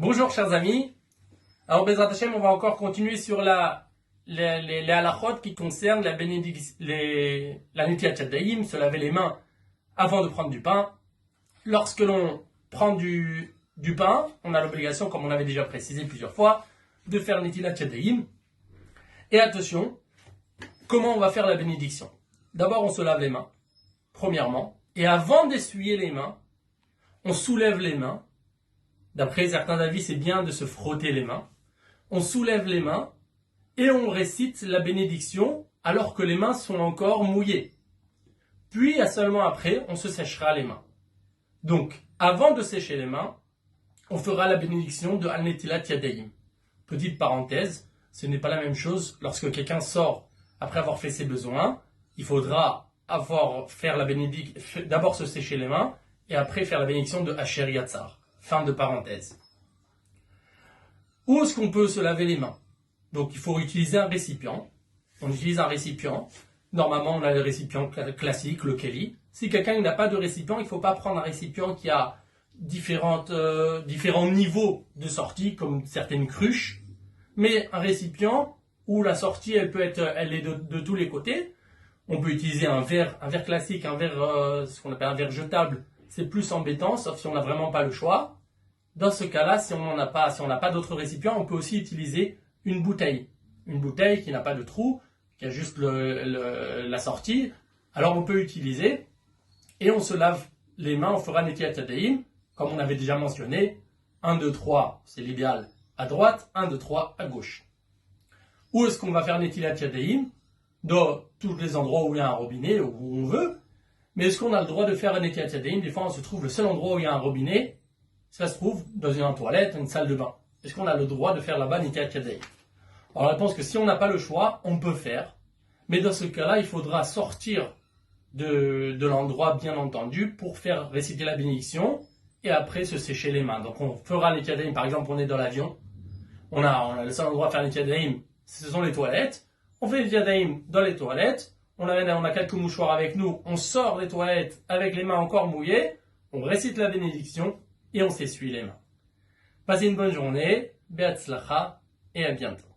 Bonjour chers amis. Alors Bezrat Hashem, on va encore continuer sur les halachot qui concernent la Netilat Yadayim, se laver les mains avant de prendre du pain. Lorsque l'on prend du pain, on a l'obligation, comme on avait déjà précisé plusieurs fois, de faire Netilat Yadayim. Et attention, comment on va faire la bénédiction? D'abord on se lave les mains, premièrement, et avant d'essuyer les mains, on soulève les mains. D'après certains avis, c'est bien de se frotter les mains. On soulève les mains et on récite la bénédiction alors que les mains sont encore mouillées. Puis, seulement après, on se séchera les mains. Donc, avant de sécher les mains, on fera la bénédiction de Al-Netilat Yadayim. Petite parenthèse, ce n'est pas la même chose lorsque quelqu'un sort après avoir fait ses besoins. Il faudra faire la bénédiction, d'abord se sécher les mains et après faire la bénédiction de Asher Yatzar. Fin de parenthèse. Où est-ce qu'on peut se laver les mains? Donc il faut utiliser un récipient. On utilise un récipient. Normalement, on a le récipient classique, le keli. Si quelqu'un n'a pas de récipient, il ne faut pas prendre un récipient qui a différents niveaux de sortie, comme certaines cruches. Mais un récipient où la sortie, elle est de tous les côtés. On peut utiliser un verre classique, ce qu'on appelle un verre jetable. C'est plus embêtant, sauf si on n'a vraiment pas le choix. Dans ce cas-là, si on n'a pas d'autres récipients, on peut aussi utiliser une bouteille. Une bouteille qui n'a pas de trou, qui a juste la sortie. Alors on peut utiliser, et on se lave les mains, on fera Netilat Yadayim, comme on avait déjà mentionné. 1, 2, 3, c'est l'idéal à droite, 1, 2, 3 à gauche. Où est-ce qu'on va faire Netilat Yadayim? Dans tous les endroits où il y a un robinet, où on veut. Mais est-ce qu'on a le droit de faire un Netilat Yadayim? Des fois, on se trouve le seul endroit où il y a un robinet, ça se trouve dans une toilette, une salle de bain. Est-ce qu'on a le droit de faire là-bas Netilat Yadayim? Alors, la réponse que si on n'a pas le choix, on peut faire. Mais dans ce cas-là, il faudra sortir de l'endroit, bien entendu, pour faire réciter la bénédiction et après se sécher les mains. Donc, on fera Netilat Yadayim. Par exemple, on est dans l'avion. On a le seul endroit à faire Netilat Yadayim, ce sont les toilettes. On fait Netilat Yadayim dans les toilettes. On a quelques mouchoirs avec nous, on sort des toilettes avec les mains encore mouillées, on récite la bénédiction et on s'essuie les mains. Passez une bonne journée, Be'atzlacha et à bientôt.